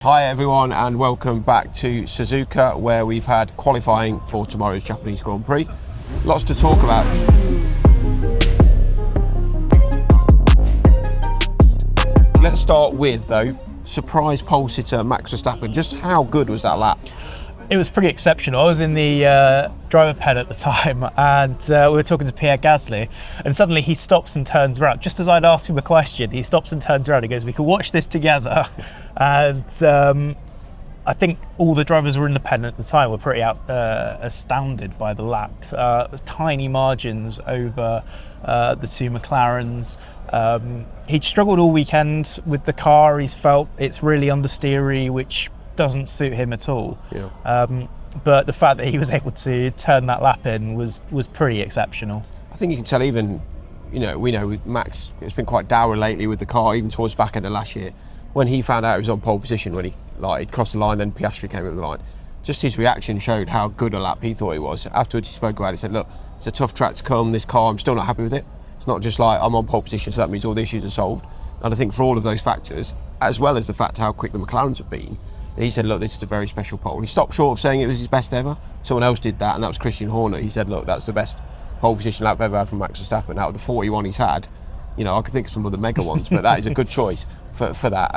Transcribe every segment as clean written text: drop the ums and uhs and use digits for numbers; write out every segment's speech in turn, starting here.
Hi everyone and welcome back to Suzuka, where we've had qualifying for tomorrow's Japanese Grand Prix. Lots to talk about. Let's start with, though, surprise pole sitter Max Verstappen. Just how good was that lap? It was pretty exceptional. I was in the driver pen at the time, and we were talking to Pierre Gasly, and suddenly he stops and turns around. Just as I'd asked him a question, he stops and turns around. He goes, "We can watch this together." And I think all the drivers were in the pen at the time were pretty astounded by the lap. Tiny margins over the two McLarens. He'd struggled all weekend with the car. He's felt it's really understeery, which doesn't suit him at all. Yeah. But the fact that he was able to turn that lap in was pretty exceptional. I think you can tell even, we know with Max, it's been quite dour lately with the car, even towards the back end of last year. When he found out he was on pole position, when he'd crossed the line, then Piastri came over the line, just his reaction showed how good a lap he thought it was. Afterwards he spoke about it, he said, look, it's a tough track to come, this car, I'm still not happy with it. It's not just like I'm on pole position, so that means all the issues are solved. And I think for all of those factors, as well as the fact how quick the McLarens have been, he said, look, this is a very special pole. He stopped short of saying it was his best ever. Someone else did that, and that was Christian Horner. He said, look, that's the best pole position lap I've ever had from Max Verstappen. Out of the 41 he's had, I could think of some other mega ones, but that is a good choice for that.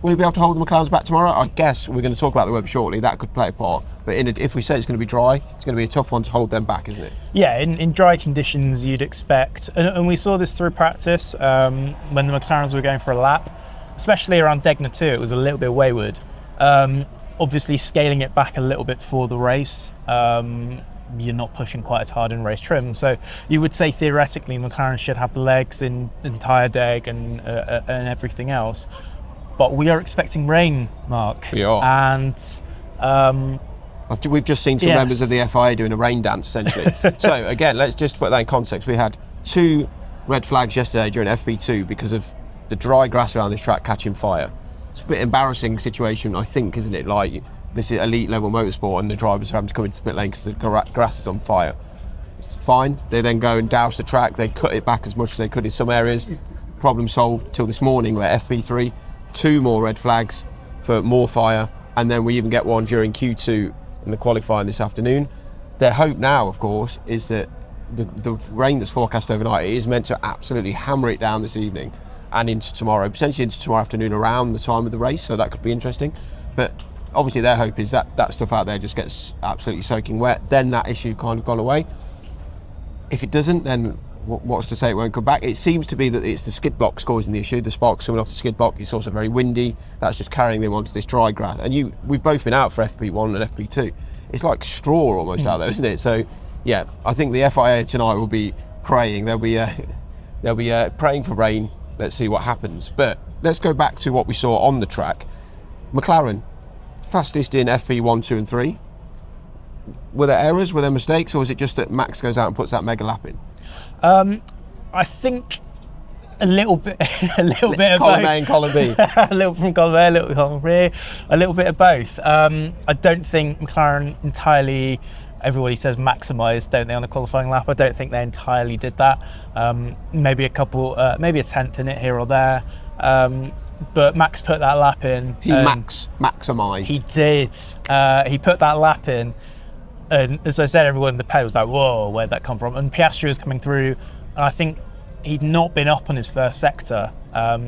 Will he be able to hold the McLarens back tomorrow? I guess we're going to talk about the weather shortly. That could play a part. But if we say it's going to be dry, it's going to be a tough one to hold them back, isn't it? Yeah, in dry conditions you'd expect. And we saw this through practice when the McLarens were going for a lap, especially around Degner 2, it was a little bit wayward. Obviously scaling it back a little bit for the race. You're not pushing quite as hard in race trim. So you would say theoretically McLaren should have the legs in tyre deg and everything else. But we are expecting rain, Mark. We are. And we've just seen some members of the FIA doing a rain dance, essentially. So again, let's just put that in context. We had 2 red flags yesterday during FP2 because of the dry grass around this track catching fire. It's a bit embarrassing situation, I think, isn't it? Like, this is elite level motorsport and the drivers are having to come into the pit lane because the grass is on fire. It's fine. They then go and douse the track. They cut it back as much as they could in some areas. Problem solved till this morning, where FP3, 2 more red flags for more fire, and then we even get one during Q2 in the qualifying this afternoon. Their hope now, of course, is that the rain that's forecast overnight is meant to absolutely hammer it down this evening and into tomorrow, potentially into tomorrow afternoon around the time of the race, so that could be interesting. But obviously their hope is that stuff out there just gets absolutely soaking wet, then that issue kind of gone away. If it doesn't, then what's to say it won't come back? It seems to be that it's the skid blocks causing the issue. The sparks coming off the skid block. It's also very windy. That's just carrying them onto this dry grass. And we've both been out for FP1 and FP2. It's like straw almost out there, isn't it? So yeah, I think the FIA tonight will be praying. They'll be praying for rain. Let's see what happens. But let's go back to what we saw on the track. McLaren, fastest in FP1, 2 and 3. Were there errors? Were there mistakes? Or was it just that Max goes out and puts that mega lap in? I think a little bit of column both. A and column B. A little from column A, a little from column B, a little bit of both. I don't think McLaren entirely, everybody says maximised, don't they, on the qualifying lap? I don't think they entirely did that. Maybe a couple, maybe a tenth in it here or there. But Max put that lap in. He maximised. He did. He put that lap in. And as I said, everyone in the pit was like, whoa, where'd that come from? And Piastri was coming through, and I think he'd not been up on his first sector.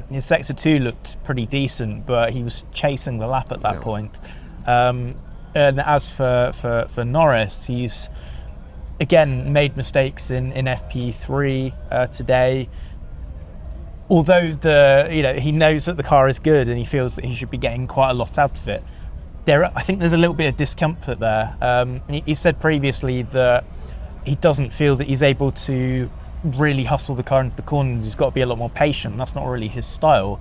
His sector 2 looked pretty decent, but he was chasing the lap at that point. And as for Norris, he's again made mistakes in FP3 today. Although he knows that the car is good and he feels that he should be getting quite a lot out of it. I think there's a little bit of discomfort there. He said previously that he doesn't feel that he's able to really hustle the car into the corners. He's got to be a lot more patient. That's not really his style.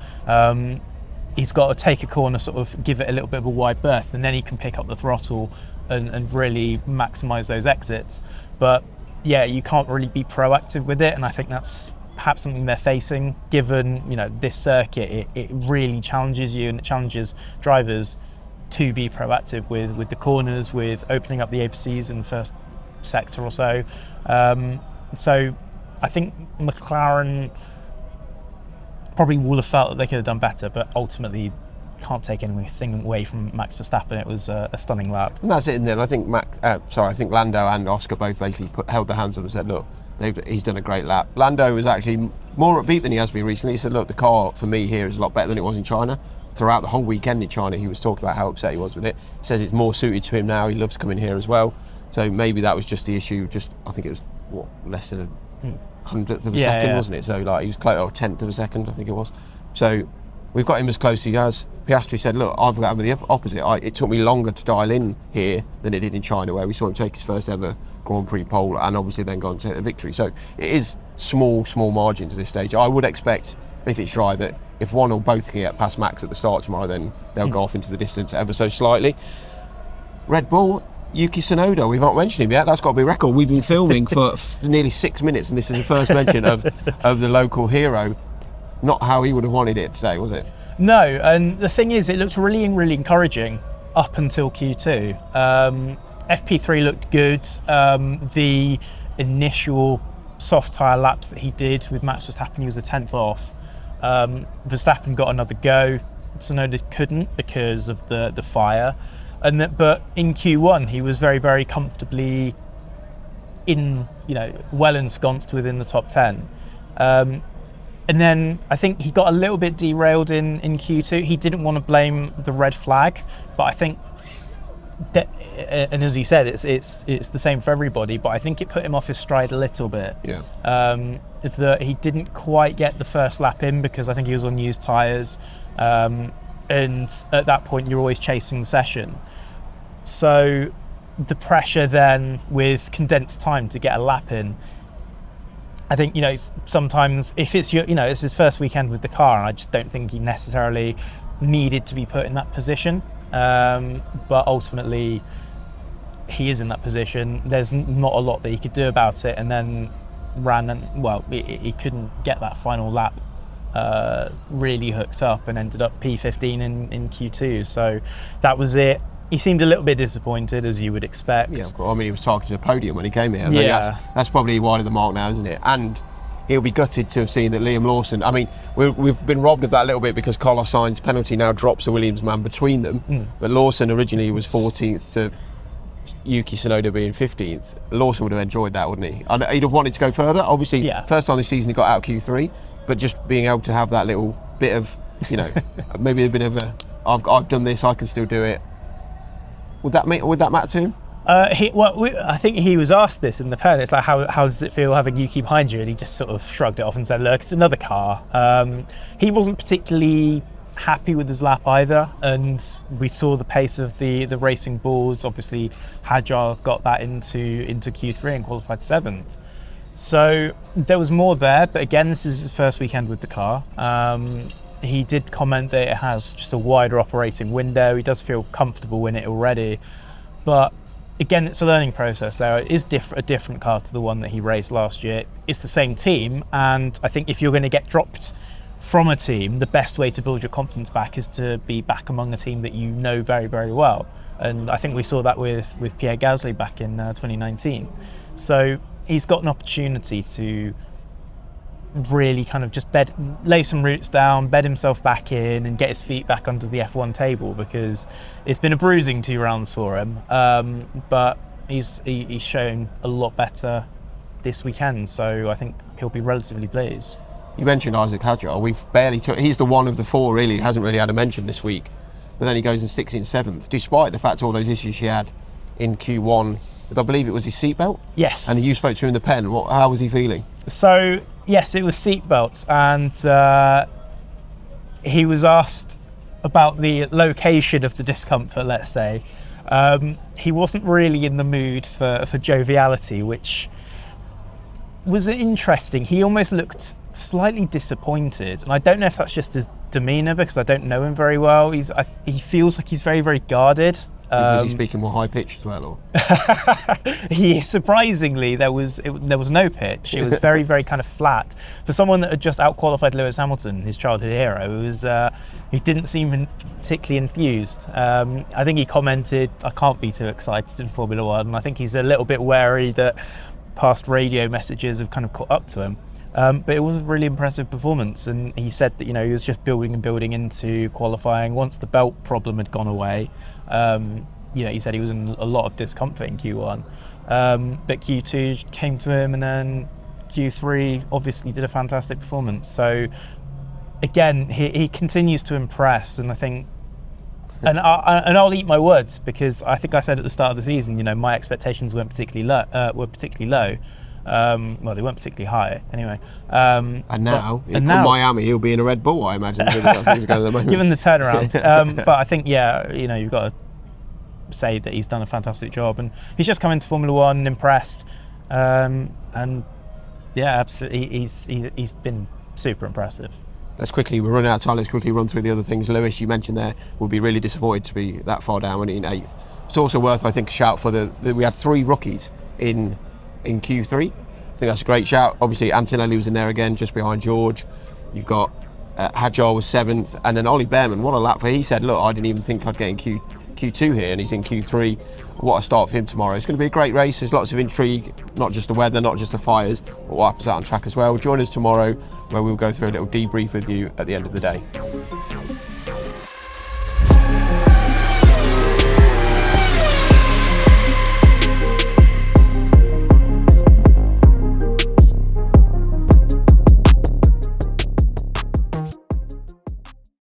He's got to take a corner, sort of give it a little bit of a wide berth, and then he can pick up the throttle and really maximise those exits. But yeah, you can't really be proactive with it, and I think that's perhaps something they're facing, given this circuit. It really challenges you, and it challenges drivers to be proactive with the corners, with opening up the APCs in the first sector or so. So I think McLaren probably would have felt that they could have done better, but ultimately can't take anything away from Max Verstappen. It was a stunning lap. And that's it. And then I think I think Lando and Oscar both basically held their hands up and said, look, he's done a great lap. Lando was actually more upbeat than he has been recently. He said, look, the car for me here is a lot better than it was in China. Throughout the whole weekend in China, he was talking about how upset he was with it. He says it's more suited to him now. He loves coming here as well. So maybe that was just the issue. I think it was less than a hundredth of a second, wasn't it? So like he was close, or 10th of a second, I think it was. So we've got him as close as he has. Piastri said, look, I've got him the opposite. It took me longer to dial in here than it did in China, where we saw him take his first ever Grand Prix pole and obviously then go on to take the victory. So it is small margins at this stage. I would expect, if it's dry, that if one or both can get past Max at the start tomorrow, then they'll go off into the distance ever so slightly. Red Bull, Yuki Tsunoda, we've not mentioned him yet. That's got to be a record. We've been filming for nearly 6 minutes and this is the first mention of the local hero. Not how he would have wanted it today, was it? No, and the thing is, it looked really, really encouraging up until Q2. FP3 looked good. The initial soft tyre laps that he did with Max Verstappen, he was a 10th off. Verstappen got another go. Tsunoda couldn't because of the fire. But in Q1, he was very, very comfortably well ensconced within the top 10. And then I think he got a little bit derailed in Q2. He didn't want to blame the red flag, but I think that, and as he said, it's the same for everybody. But I think it put him off his stride a little bit. Yeah. That he didn't quite get the first lap in because I think he was on used tyres, and at that point you're always chasing the session. So the pressure then with condensed time to get a lap in. I think, sometimes if it's it's his first weekend with the car, and I just don't think he necessarily needed to be put in that position. But ultimately, he is in that position. There's not a lot that he could do about it, and then he couldn't get that final lap really hooked up and ended up P15 in Q2. So that was it. He seemed a little bit disappointed, as you would expect. Yeah, I mean, he was targeting the podium when he came here. Yeah. That's probably wide of the mark now, isn't it? And he'll be gutted to have seen that Liam Lawson, I mean, we've been robbed of that a little bit because Carlos Sainz's penalty now drops a Williams man between them. But Lawson originally was 14th to Yuki Tsunoda being 15th. Lawson would have enjoyed that, wouldn't he? And he'd have wanted to go further. Obviously, first time this season he got out Q3, but just being able to have that little bit of, maybe a bit of I've done this, I can still do it. Would that matter to him? I think he was asked this in the pen. It's like, how does it feel having Yuki behind you? And he just sort of shrugged it off and said, look, it's another car. He wasn't particularly happy with his lap either, and we saw the pace of the racing bulls. Obviously, Hadjar got that into Q3 and qualified 7th. So there was more there, but again, this is his first weekend with the car. He did comment that it has just a wider operating window. He does feel comfortable in it already. But again, it's a learning process there. It is a different car to the one that he raced last year. It's the same team. And I think if you're going to get dropped from a team, the best way to build your confidence back is to be back among a team that you know very, very well. And I think we saw that with Pierre Gasly back in 2019. So he's got an opportunity to really kind of just lay some roots down, bed himself back in and get his feet back under the F1 table, because it's been a bruising 2 rounds for him, but he's shown a lot better this weekend, so I think he'll be relatively pleased. You mentioned Isack Hadjar. We've barely he's the one of the 4 really hasn't really had a mention this week, but then he goes in 6th and 7th despite the fact all those issues he had in Q1 with, I believe it was his seatbelt. Yes. And you spoke to him in the pen. How was he feeling? So yes, it was seatbelts, and he was asked about the location of the discomfort, let's say. He wasn't really in the mood for joviality, which was interesting. He almost looked slightly disappointed, and I don't know if that's just his demeanour, because I don't know him very well. He feels like he's very, very guarded. Was he speaking more high pitched as well, or? Surprisingly, there was no pitch. It was very, very kind of flat. For someone that had just outqualified Lewis Hamilton, his childhood hero, he didn't seem particularly enthused. I think he commented, "I can't be too excited in Formula One," and I think he's a little bit wary that past radio messages have kind of caught up to him. But it was a really impressive performance, and he said that, you know, he was just building and building into qualifying. Once the belt problem had gone away, you know, he said he was in a lot of discomfort in Q1, but Q2 came to him, and then Q3 obviously did a fantastic performance. So again, he continues to impress, and I think, and I'll eat my words, because I think I said at the start of the season, you know, my expectations weren't particularly low. Well, they weren't particularly high anyway. And now, Miami, he'll be in a Red Bull, I imagine. Things going at the moment. Given the turnaround, but I think, yeah, you know, you've got to say that he's done a fantastic job, and he's just come into Formula One and impressed, and yeah, absolutely, he's been super impressive. We're running out of time, let's quickly run through the other things. Lewis, you mentioned there, will be really disappointed to be that far down when in 8th. It's also worth, I think, a shout for we had 3 rookies in Q3. I think that's a great shout. Obviously, Antonelli was in there again, just behind George. You've got Hadjar was 7th, and then Ollie Behrman, what a lap for. He said, look, I didn't even think I'd get in Q2 here, and he's in Q3. What a start for him tomorrow. It's going to be a great race. There's lots of intrigue, not just the weather, not just the fires, but what happens out on track as well. Join us tomorrow, where we'll go through a little debrief with you at the end of the day.